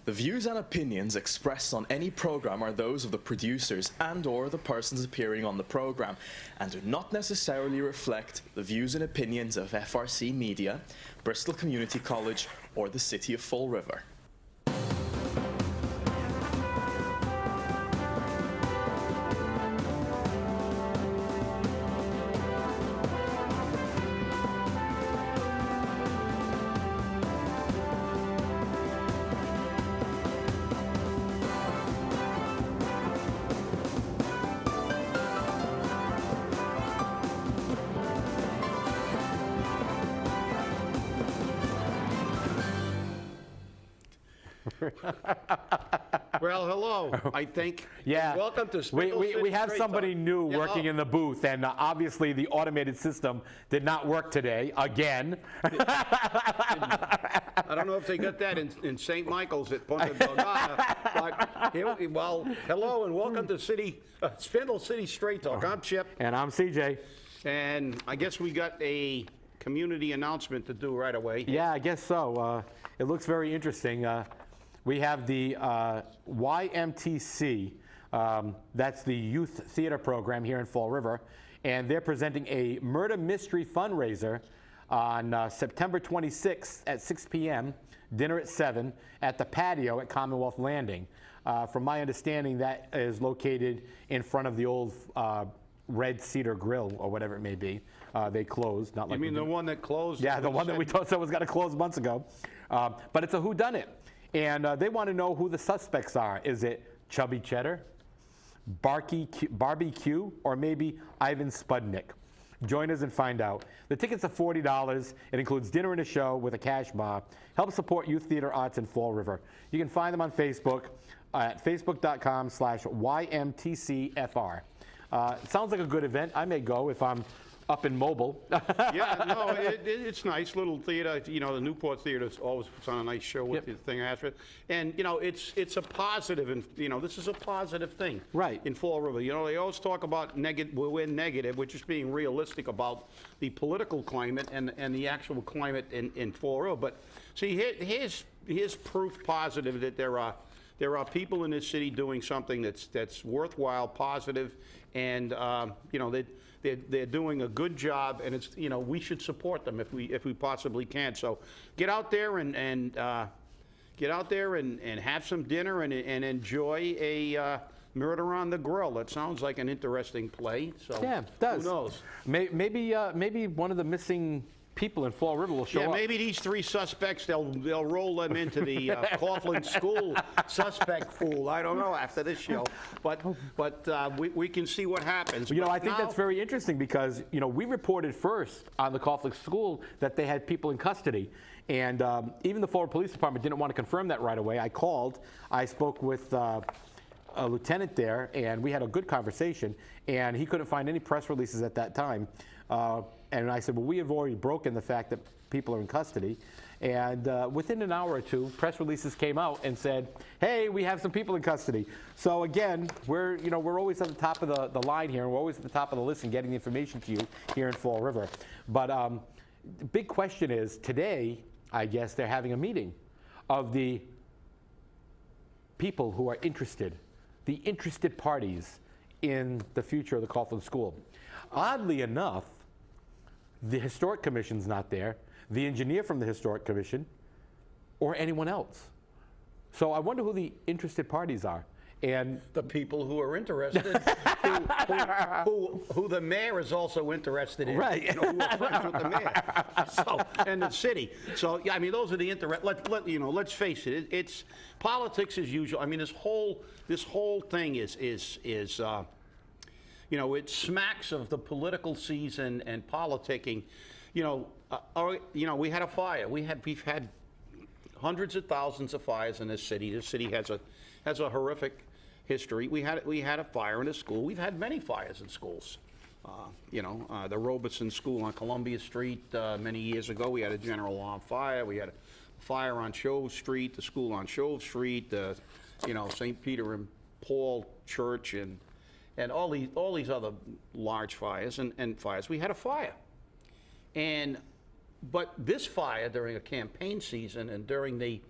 The views and opinions expressed on any program are those of the producers and/or the persons appearing on the program, and do not necessarily reflect the views and opinions of FRC Media, Bristol Community College, or the City of Fall River. Well, hello, I think. Yeah. Welcome to Spindle City We have Straight somebody Talk. new Yeah, working in the booth, and obviously the automated system did not work today, again. I don't know if they got that in St. Michael's at Punta Delgada, but well, hello and welcome to Spindle City Straight Talk. I'm Chip, And I'm CJ. and I guess we got a community announcement to do right away. Yeah, I guess so. It looks very interesting. We have the YMTC, that's the youth theater program here in Fall River, and they're presenting a murder mystery fundraiser on September 26th at 6 p.m., dinner at 7, at the patio at Commonwealth Landing. From my understanding, that is located in front of the old Red Cedar Grill, or whatever it may be. They closed. Not You like mean the one that closed? Yeah, the one that we told someone was going to close months ago. But it's a whodunit. And they want to know who the suspects are. Is it Chubby Cheddar, Barbie Q, or maybe Ivan Spudnik? Join us and find out. The tickets are $40. It includes dinner and a show with a cash bar. Help support youth theater arts in Fall River. You can find them on Facebook at facebook.com/YMTCFR. It sounds like a good event. I may go if I'm up in mobile. Yeah, no, it's nice, little theater. You know, the Newport Theater always puts on a nice show with the thing after it. And, you know, it's a positive, and, you know, this is a positive thing. Right. In Fall River. You know, they always talk about we're negative. We're just being realistic about the political climate and the actual climate in Fall River. But, see, here's proof positive that there are people in this city doing something that's worthwhile, positive, and, you know, they're doing a good job, and it's, you know, we should support them if we possibly can. So get out there and have some dinner and enjoy a Murder on the Grill. That sounds like an interesting play. So Yeah, it does. Who knows? Maybe one of the missing people in Fall River will show up. Yeah, maybe these three suspects, they'll roll them into the Coughlin School suspect pool. I don't know after this show, but we can see what happens. You know, But I think now- that's very interesting because, you know, we reported first on the Coughlin School that they had people in custody. And even the Fall River Police Department didn't want to confirm that right away. I called. I spoke with a lieutenant there, and we had a good conversation. And he couldn't find any press releases at that time. And I said, well, we have already broken the fact that people are in custody. And within an hour or two, press releases came out and said, hey, we have some people in custody. So again, we're always at the top of the line here, and we're always at the top of the list and getting the information to you here in Fall River. But the big question is, today, I guess they're having a meeting of the people who are interested, the interested parties in the future of the Coughlin School. Oddly enough, the Historic Commission's not there, the engineer from the Historic Commission, or anyone else. So I wonder who the interested parties are. And the people who are interested, who the mayor is also interested in, Right. You know, who are friends with the mayor, and the city. So yeah, I mean, those are the let's face it. It's politics as usual. I mean, this whole thing is you know, it smacks of the political season and politicking. You know, we had a fire. We've had hundreds of thousands of fires in this city. This city has a horrific history. We had a fire in a school. We've had many fires in schools. You know, the Robeson School on Columbia Street many years ago. We had a general alarm fire. We had a fire on Shove Street, the school on Shove Street. You know, St. Peter and Paul Church and all these other large fires and fires. We had a fire. But this fire during a campaign season and during the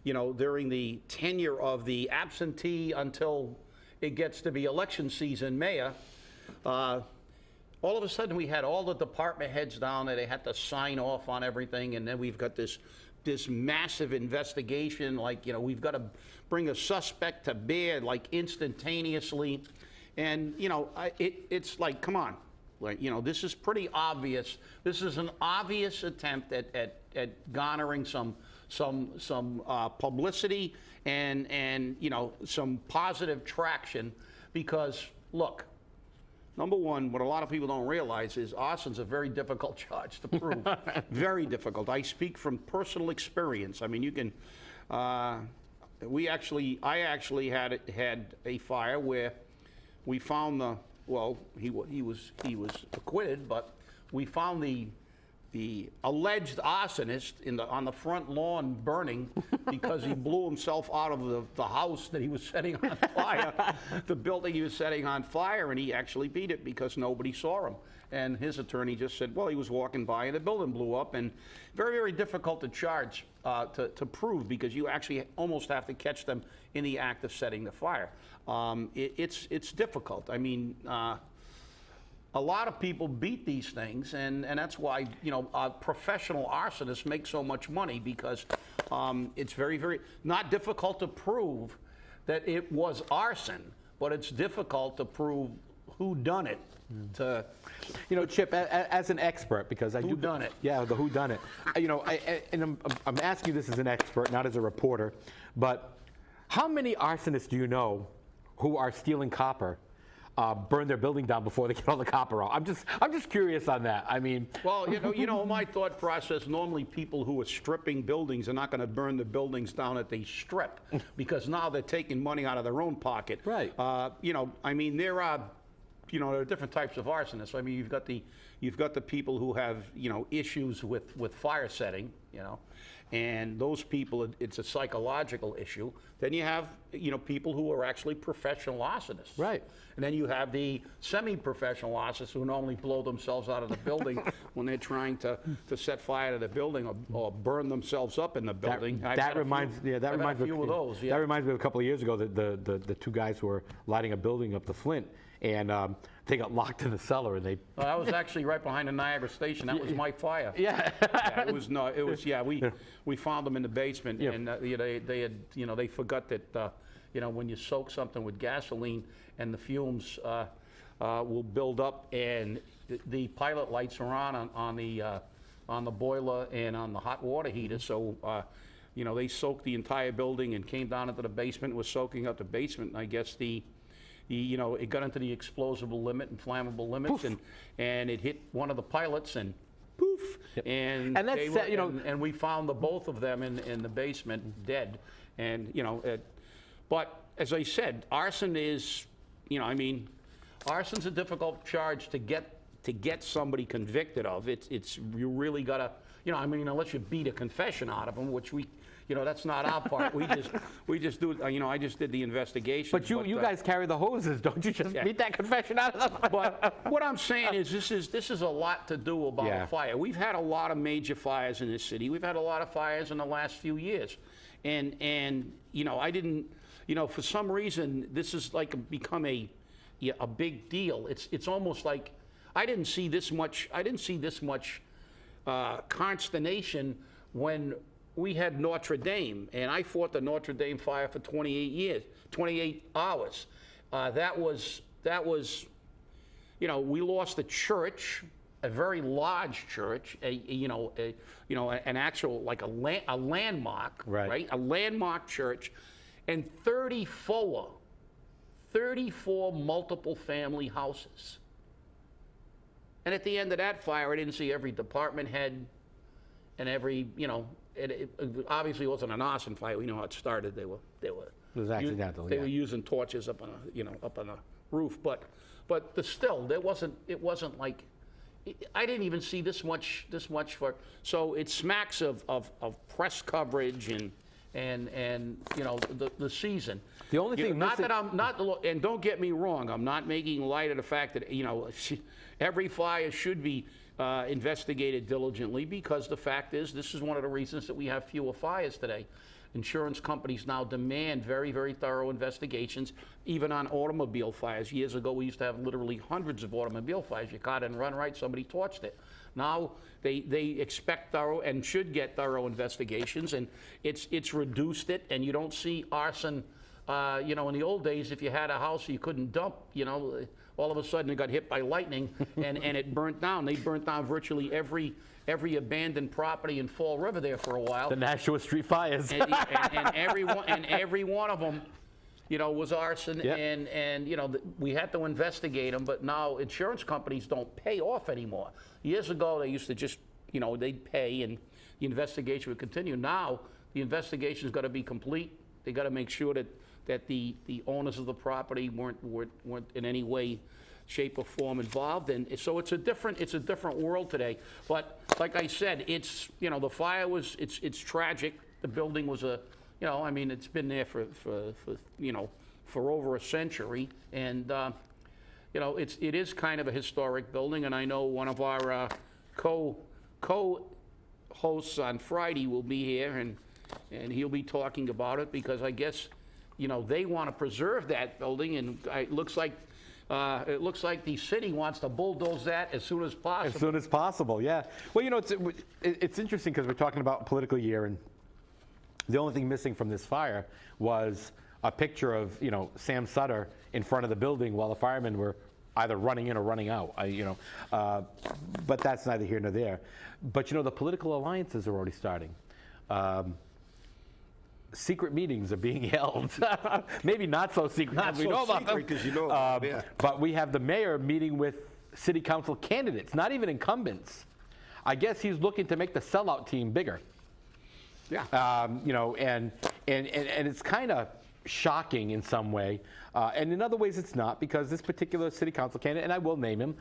during the tenure of the absentee until it gets to be election season mayor, all of a sudden we had all the department heads down there. They had to sign off on everything, and then we've got this massive investigation. Like, we've got to bring a suspect to bear like instantaneously, and it's like, come on, like, this is pretty obvious. This is an obvious attempt at garnering some publicity and some positive traction, because look, number one, what a lot of people don't realize is arson's a very difficult charge to prove. Very difficult. I speak from personal experience. I mean, you can. I actually had a fire where we found he was acquitted, but we found the alleged arsonist on the front lawn burning because he blew himself out of the house that he was setting on fire, the building he was setting on fire, and he actually beat it because nobody saw him. And his attorney just said, well, he was walking by and the building blew up. And very, very difficult to charge, to prove, because you actually almost have to catch them in the act of setting the fire. It's difficult. I mean, a lot of people beat these things, and that's why professional arsonists make so much money, because it's very, very not difficult to prove that it was arson, but it's difficult to prove who done it. Chip, as an expert, because I Who done it? Yeah, the who done it. I'm asking you this as an expert, not as a reporter, but how many arsonists do you know who are stealing copper? Burn their building down before they get all the copper out. I'm just curious on that. I mean, well, my thought process. Normally, people who are stripping buildings are not going to burn the buildings down that they strip, because now they're taking money out of their own pocket. Right. I mean, there are different types of arsonists. I mean, you've got the people who have issues with fire setting, and those people, it's a psychological issue. Then you have people who are actually professional arsonists. Right. And then you have the semi-professional arsonists who normally blow themselves out of the building when they're trying to set fire to the building or burn themselves up in the building. That reminds me of a couple of years ago, the two guys who were lighting a building up, the Flint, and they got locked in the cellar, and they. Well, that was actually right behind the Niagara Station. That was my fire. Yeah. It was no. It was We found them in the basement, and they forgot that when you soak something with gasoline and the fumes will build up, and the pilot lights are on the boiler and on the hot water heater, so. They soaked the entire building and came down into the basement, was soaking up the basement, and I guess it got into the explosible limit and flammable limits, and it hit one of the pilots, and poof, Yep. and that's and we found both of them in the basement dead, and but as I said, arson is, arson's a difficult charge to get somebody convicted of. It's you really gotta, unless you beat a confession out of them, which we. That's not our part. We just do. I just did the investigation. But you guys carry the hoses, don't you? Just beat that confession out of them. But what I'm saying is, this is a lot to do about a fire. We've had a lot of major fires in this city. We've had a lot of fires in the last few years, and I didn't. For some reason, this is like become a big deal. It's almost like I didn't see this much consternation when we had Notre Dame, and I fought the Notre Dame fire for 28 hours. That was, we lost a church, a very large church, an actual, like a landmark, right? A landmark church, and 34 multiple family houses. And at the end of that fire, I didn't see every department head and every, it obviously wasn't an arson fire. We know how it started. They were. It was accidental. They were using torches up on a roof, but still, it wasn't like. I didn't even see this much for. So it smacks of press coverage and the season. The only thing not that I'm not, and don't get me wrong, I'm not making light of the fact that every fire should be investigated diligently, because the fact is, this is one of the reasons that we have fewer fires today. Insurance companies now demand very, very thorough investigations, even on automobile fires. Years ago, we used to have literally hundreds of automobile fires. Your car didn't run right, somebody torched it. Now, they expect thorough and should get thorough investigations, and it's reduced it, and you don't see arson. You know, in the old days, if you had a house you couldn't dump, you know, all of a sudden it got hit by lightning and it burnt down. They burnt down virtually every abandoned property in Fall River there for a while. The Nashua Street fires. and every one of them, you know, was arson. Yep. And you know, we had to investigate them, but now insurance companies don't pay off anymore. Years ago, they used to just, you know, they'd pay and the investigation would continue. Now, the investigation's got to be complete. They got to make sure that the owners of the property weren't in any way, shape, or form involved, and so it's a different world today. But like I said, it's, you know, the fire was, it's tragic. The building was you know, I mean, it's been there for you know, for over a century, and you know, it is kind of a historic building, and I know one of our co-hosts on Friday will be here, and he'll be talking about it, because I guess, you know, they want to preserve that building, and it looks like the city wants to bulldoze that as soon as possible. As soon as possible, yeah. Well, you know, it's interesting because we're talking about political year, and the only thing missing from this fire was a picture of, you know, Sam Sutter in front of the building while the firemen were either running in or running out. You know, but that's neither here nor there. But you know, the political alliances are already starting. Secret meetings are being held. Maybe not so secret. Not we so know about secret, them. 'cause you know about them, yeah. But we have the mayor meeting with city council candidates, not even incumbents. I guess he's looking to make the sellout team bigger. Yeah. You know, and it's kind of shocking in some way, and in other ways it's not, because this particular city council candidate, and I will name him,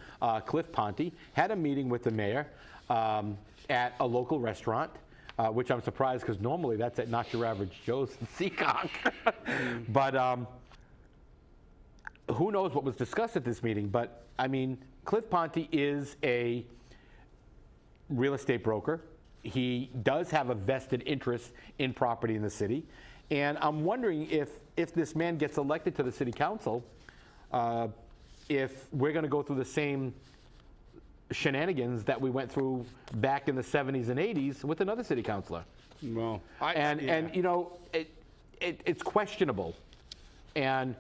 Cliff Ponte, had a meeting with the mayor at a local restaurant. Which I'm surprised, because normally that's at Not Your Average Joe's in Seacock. But who knows what was discussed at this meeting. But I mean, Cliff Ponte is a real estate broker. He does have a vested interest in property in the city. And I'm wondering if this man gets elected to the city council, if we're going to go through the same shenanigans that we went through back in the 70s and 80s with another city councilor. Well, and you know, it's questionable. And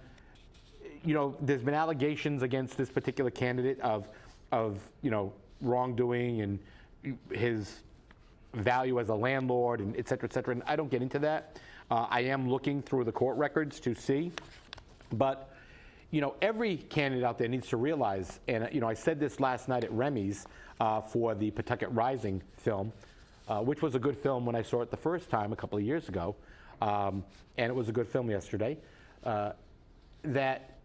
you know, there's been allegations against this particular candidate of you know, wrongdoing and his value as a landlord, and et cetera, and I don't get into that. I am looking through the court records to see, but you know, every candidate out there needs to realize, and you know, I said this last night at Remy's for the Pawtucket Rising film, which was a good film when I saw it the first time a couple of years ago, and it was a good film yesterday, that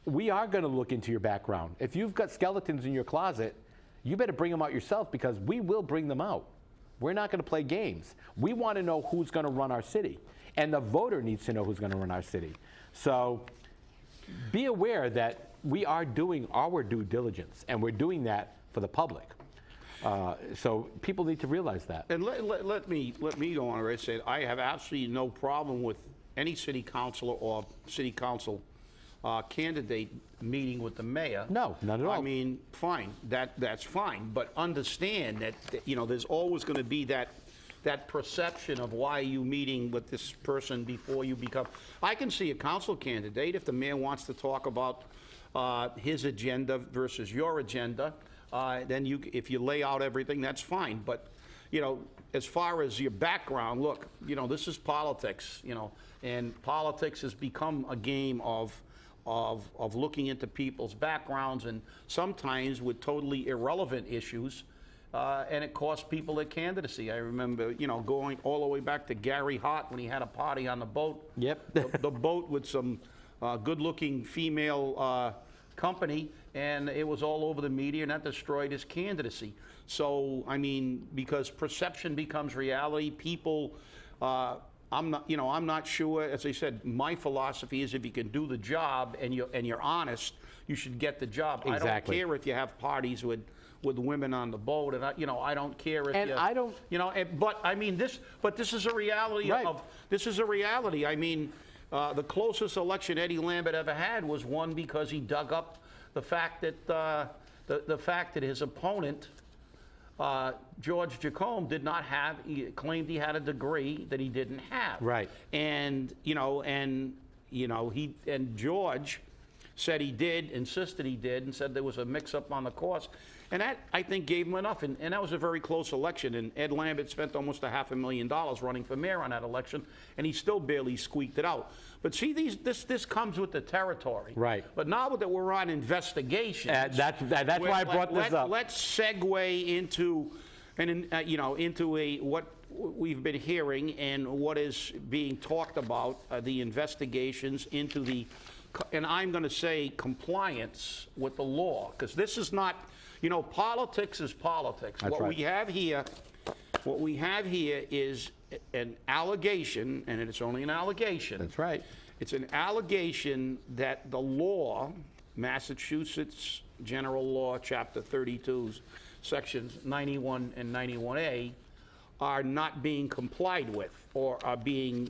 we are going to look into your background. If you've got skeletons in your closet, you better bring them out yourself, because we will bring them out. We're not going to play games. We want to know who's going to run our city, and the voter needs to know who's going to run our city. So be aware that we are doing our due diligence, and we're doing that for the public. So people need to realize that. And let me go on and say, I have absolutely no problem with any city councilor or city council candidate meeting with the mayor. No, not at all. I mean, fine, that's fine, but understand that, you know, there's always going to be that perception of why you meeting with this person before you become. I can see a council candidate, if the mayor wants to talk about his agenda versus your agenda, then if you lay out everything, that's fine. But, you know, as far as your background, look, you know, this is politics, you know, and politics has become a game of looking into people's backgrounds, and sometimes with totally irrelevant issues. And it cost people their candidacy. I remember, you know, going all the way back to Gary Hart when he had a party on the boat. Yep. the boat with some good-looking female company, and it was all over the media, and that destroyed his candidacy. So, I mean, because perception becomes reality, people, I'm not sure. As I said, my philosophy is if you can do the job and you're honest, you should get the job. Exactly. I don't care if you have parties with with women on the boat, and I don't care if And I don't- but I mean this is a reality Right. this is a reality. I mean, the closest election Eddie Lambert ever had was won because he dug up the fact that the fact that his opponent, George Jacome, he claimed he had a degree that he didn't have. Right. And George said he did, insisted he did, and said there was a mix-up on the course. And that, I think, gave him enough. And that was a very close election. And Ed Lambert spent almost $500,000 running for mayor on that election, and he still barely squeaked it out. But see, this comes with the territory. Right. But now that we're on investigations, that's why I brought this up. Let's segue into what we've been hearing and what is being talked about, the investigations into and I'm going to say compliance with the law, because this is not, politics is politics. That's What right. we have here is an allegation, and it's only an allegation. That's right. It's an allegation that the law, Massachusetts General Law, Chapter 32, Sections 91 and 91A, are not being complied with, or are being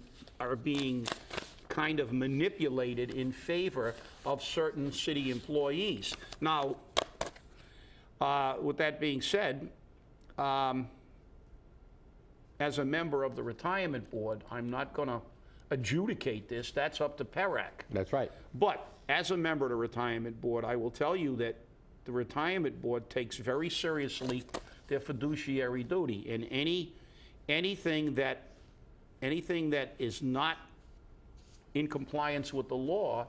kind of manipulated in favor of certain city employees. Now, with that being said, as a member of the retirement board, I'm not going to adjudicate this. That's up to PERAC. That's right. But as a member of the retirement board, I will tell you that the retirement board takes very seriously their fiduciary duty, and anything that is not in compliance with the law,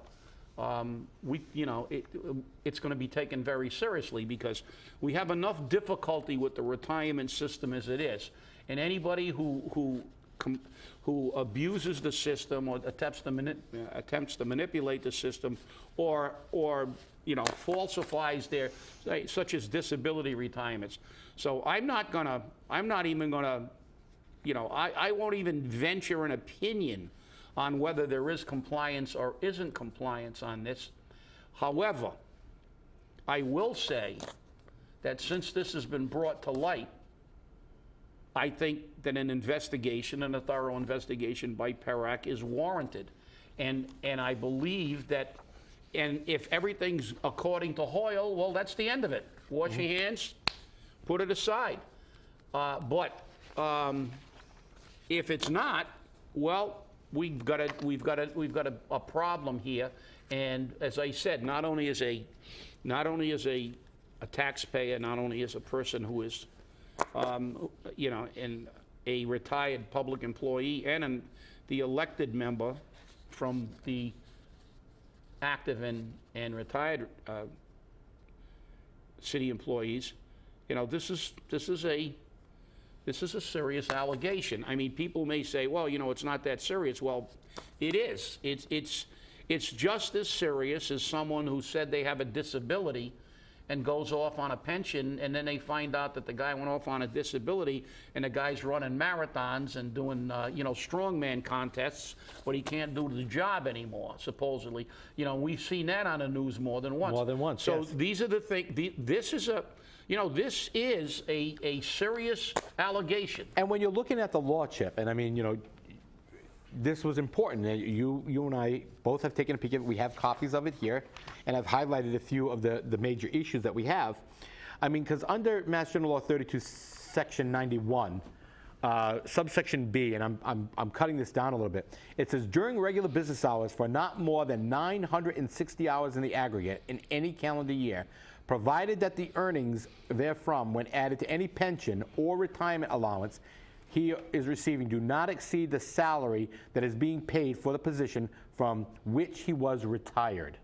it's going to be taken very seriously, because we have enough difficulty with the retirement system as it is, and anybody who abuses the system, or attempts to manipulate the system, or falsifies such as disability retirements. So I won't even venture an opinion on whether there is compliance or isn't compliance on this. However, I will say that since this has been brought to light, I think that an investigation, and a thorough investigation by PERAC, is warranted. And I believe that, and if everything's according to Hoyle, well, that's the end of it. Wash your hands, put it aside. But if it's not, well, we've got a problem here. And as I said, not only as a taxpayer, not only as a person who is, and a retired public employee, and the elected member from the active and retired city employees, this is a serious allegation. I mean, people may say, well, it's not that serious. Well, it is. It's just as serious as someone who said they have a disability and goes off on a pension, and then they find out that the guy went off on a disability, and the guy's running marathons and doing, strongman contests, but he can't do the job anymore, supposedly. We've seen that on the news more than once. More than once, So yes. these are the things. This is a serious allegation. And when you're looking at the law, Chip, and I mean, this was important. You and I both have taken a peek at it. We have copies of it here, and I've highlighted a few of the major issues that we have. I mean, because under Mass General Law 32, Section 91, subsection B, and I'm cutting this down a little bit. It says, during regular business hours for not more than 960 hours in the aggregate in any calendar year, provided that the earnings therefrom, when added to any pension or retirement allowance he is receiving, do not exceed the salary that is being paid for the position from which he was retired.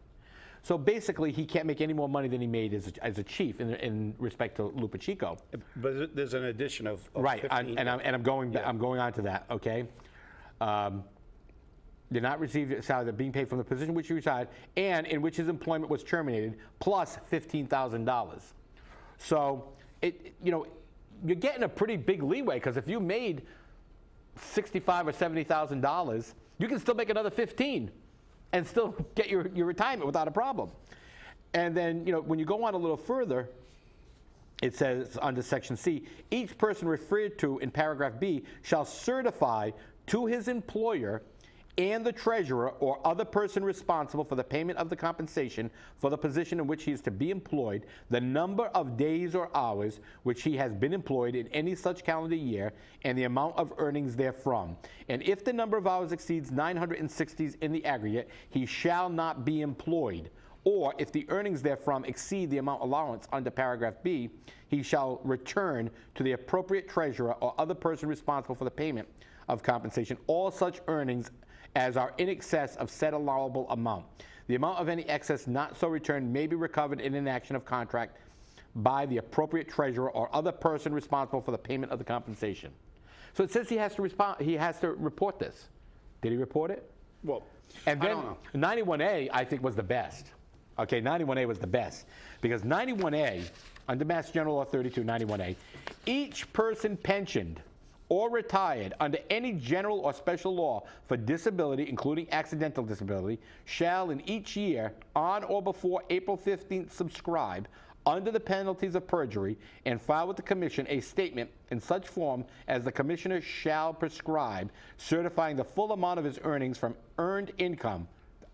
So basically, he can't make any more money than he made as a chief in respect to Lou Pacheco. But there's an addition of Right, 15. I'm going on to that. Okay. Did not receive a salary that being paid from the position which he retired and in which his employment was terminated, plus $15,000. So you're getting a pretty big leeway, because if you made $65,000 or $70,000, you can still make another 15 and still get your retirement without a problem. And then when you go on a little further, it says under section C, each person referred to in paragraph B shall certify to his employer and the treasurer or other person responsible for the payment of the compensation for the position in which he is to be employed, the number of days or hours which he has been employed in any such calendar year, and the amount of earnings therefrom. And if the number of hours exceeds 960 in the aggregate, he shall not be employed. Or if the earnings therefrom exceed the amount allowance under paragraph B, he shall return to the appropriate treasurer or other person responsible for the payment of compensation all such earnings as are in excess of said allowable amount. The amount of any excess not so returned may be recovered in an action of contract by the appropriate treasurer or other person responsible for the payment of the compensation. So it says he has to respond. He has to report this. Did he report it? Well, And then I don't know. 91A, I think, was the best. Okay, 91A was the best. Because 91A, under Mass General Law 32, 91A, each person pensioned or retired under any general or special law for disability, including accidental disability, shall in each year, on or before April 15th, subscribe, under the penalties of perjury, and file with the Commission a statement in such form as the Commissioner shall prescribe, certifying the full amount of his earnings from earned income.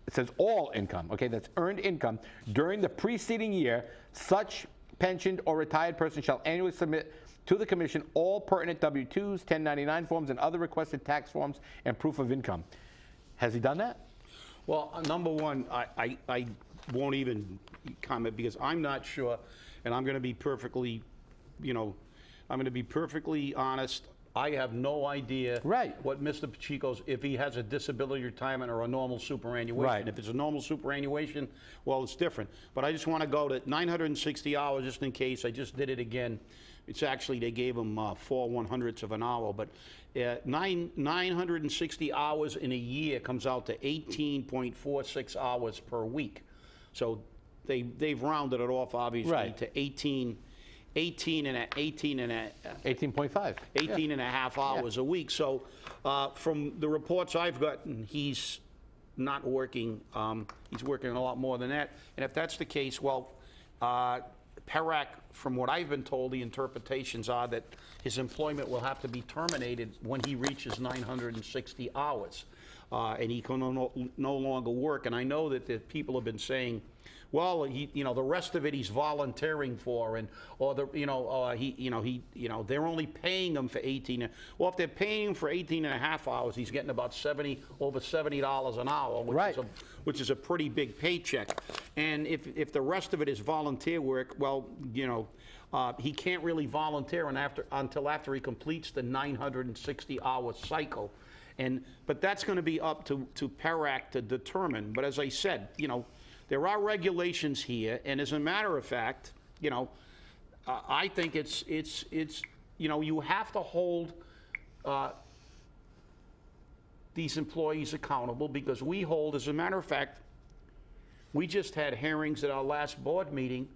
It says all income, okay, that's earned income, during the preceding year. Such pensioned or retired person shall annually submit to the Commission all pertinent W-2s, 1099 forms, and other requested tax forms and proof of income. Has he done that? Well, number one, I won't even comment because I'm not sure, and I'm going to be perfectly, I'm going to be perfectly honest. I have no idea what Mr. Pacheco's, if he has a disability retirement or a normal superannuation. Right. If it's a normal superannuation, well, it's different. But I just want to go to 960 hours just in case. I just did it again. It's actually, they gave him 4 100ths of an hour, but 960 hours in a year comes out to 18.46 hours per week. So they've rounded it off, obviously, to 18.5 and a half hours a week. So from the reports I've gotten, he's not working. He's working a lot more than that. And if that's the case, well, PERAC, from what I've been told, the interpretations are that his employment will have to be terminated when he reaches 960 hours. And he can no longer work. And I know that the people have been saying, well, the rest of it he's volunteering for, and they're only paying him for 18. Well, if they're paying him for 18 and a half hours, he's getting about over $70 an hour, which is a pretty big paycheck. And if the rest of it is volunteer work, well, he can't really volunteer until after he completes the 960-hour cycle. But that's going to be up to PERAC to determine. But as I said, there are regulations here, and as a matter of fact, I think it's you have to hold these employees accountable, because we hold, as a matter of fact, we just had hearings at our last board meeting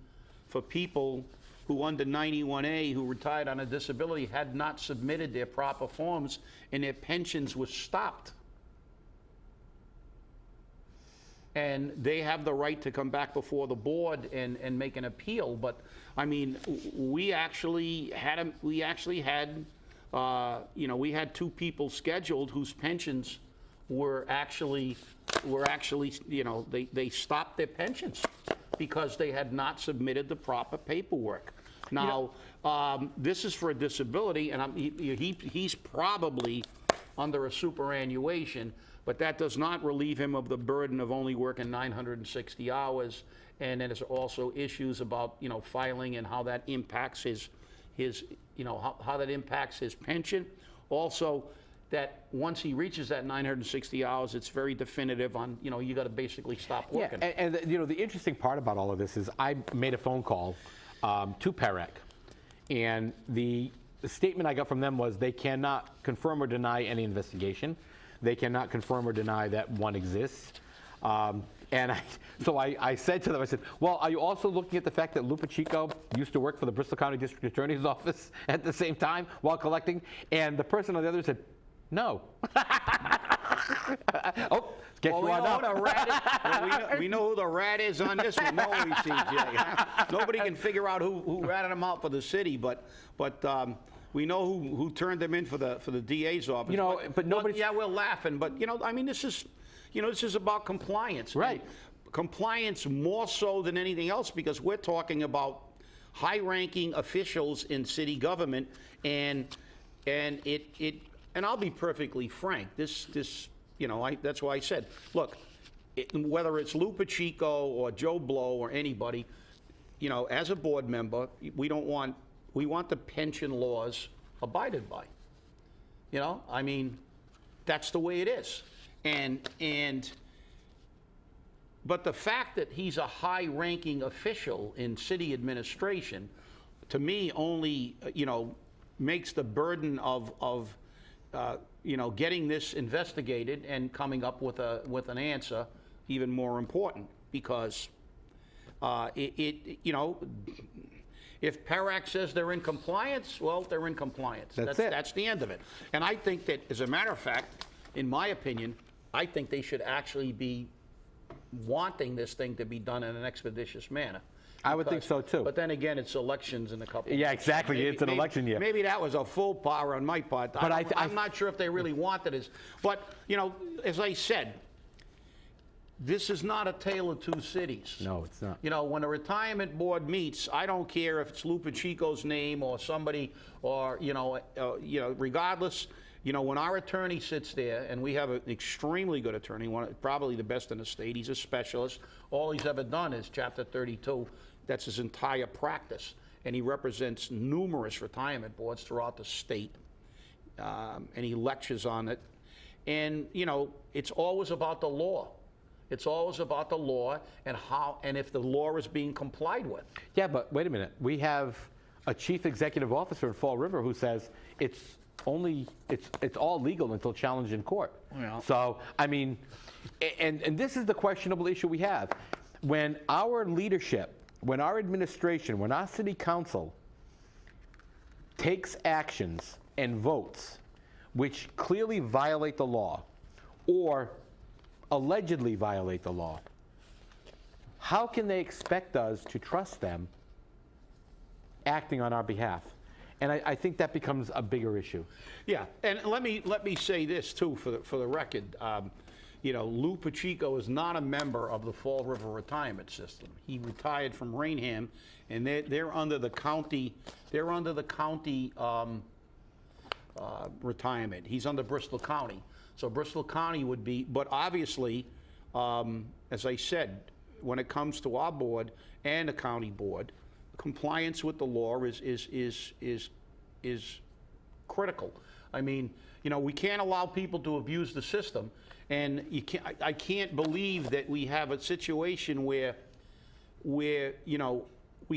for people who under 91A, who retired on a disability, had not submitted their proper forms, and their pensions were stopped. And they have the right to come back before the board and make an appeal. But I mean, we actually had we had 2 people scheduled whose pensions were actually they stopped their pensions because they had not submitted the proper paperwork. Now, this is for a disability, and he's probably under a superannuation, but that does not relieve him of the burden of only working 960 hours. And then there's also issues about, filing and how that impacts his how that impacts his pension. Also, that once he reaches that 960 hours, it's very definitive on, you got to basically stop working. Yeah, and the interesting part about all of this is I made a phone call to PERAC, and the statement I got from them was they cannot confirm or deny any investigation. They cannot confirm or deny that one exists. So I said to them, I said, well, are you also looking at the fact that Lou Pacheco used to work for the Bristol County District Attorney's Office at the same time while collecting? And the person on the other said, no. Oh, Guess Well, you we are know now. who the rat is. We know who the rat is on this one. No, CJ. Nobody can figure out who ratted him out for the city, but we know who turned him in for the DA's office. You know, but nobody's- yeah, we're laughing, but I mean, this is about compliance. Right. And compliance more so than anything else, because we're talking about high-ranking officials in city government, and I'll be perfectly frank. That's why I said, look, whether it's Lou Pacheco or Joe Blow or anybody, as a board member, we want the pension laws abided by. I mean, that's the way it is. But the fact that he's a high-ranking official in city administration, to me, only, makes the burden of getting this investigated and coming up with an answer even more important, because if PERAC says they're in compliance, well, they're in compliance. That's it. That's the end of it. And I think that, as a matter of fact, in my opinion, I think they should actually be wanting this thing to be done in an expeditious manner. I would think so, too. But then again, it's elections in a couple of Yeah, months. exactly. It's an election year. Maybe that was a full power on my part. But I'm not sure if they really wanted it. But, as I said, this is not a tale of two cities. No, it's not. When a retirement board meets, I don't care if it's Lou Pacheco's name or somebody, or, regardless, when our attorney sits there, and we have an extremely good attorney, probably the best in the state, he's a specialist. All he's ever done is Chapter 32. That's his entire practice. And he represents numerous retirement boards throughout the state. And he lectures on it. And, it's always about the law. It's always about the law and if the law is being complied with. Yeah, but wait a minute. We have a chief executive officer in Fall River who says it's all legal until challenged in court. Yeah. So, I mean, and this is the questionable issue we have. When our leadership, when our administration, when our city council takes actions and votes which clearly violate the law or allegedly violate the law, how can they expect us to trust them acting on our behalf? And I think that becomes a bigger issue. Yeah, and let me say this too for the record. Lou Pacheco is not a member of the Fall River retirement system. He retired from Rainham, and they're under the county. They're under the county retirement. He's under Bristol County. So Bristol County would be, but obviously, as I said, when it comes to our board and the county board, compliance with the law is critical. I mean, we can't allow people to abuse the system, and I can't believe that we have a situation where we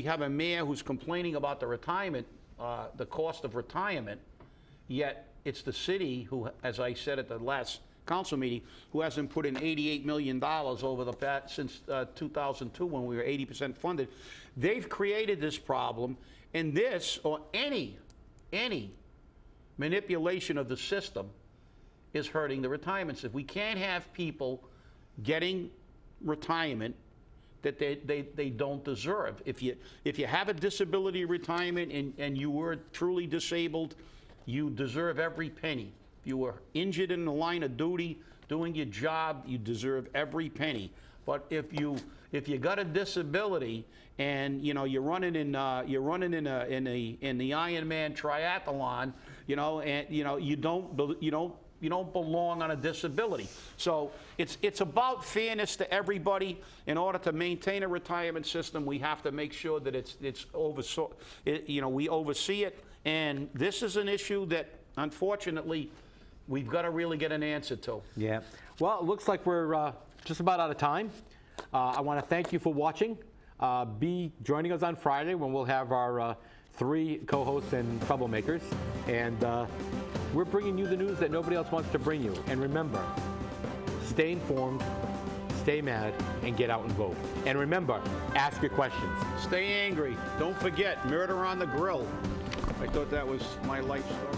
have a mayor who's complaining about the retirement, the cost of retirement, yet it's the city who, as I said at the last council meeting, who hasn't put in $88 million over the past since 2002 when we were 80% funded. They've created this problem, and this or any manipulation of the system is hurting the retirement system. We can't have people getting retirement that they don't deserve. If you have a disability retirement and you were truly disabled, you deserve every penny. If you were injured in the line of duty, doing your job, you deserve every penny. But if you got a disability and you're running in the Ironman triathlon, and you don't belong on a disability. So it's about fairness to everybody. In order to maintain a retirement system, we have to make sure that we oversee it. And this is an issue that, unfortunately, we've got to really get an answer to. Yeah. Well, it looks like we're just about out of time. I want to thank you for watching. Be joining us on Friday when we'll have our 3 co-hosts and troublemakers. And we're bringing you the news that nobody else wants to bring you. And remember, stay informed, stay mad, and get out and vote. And remember, ask your questions. Stay angry. Don't forget, Murder on the Grill. I thought that was my life story.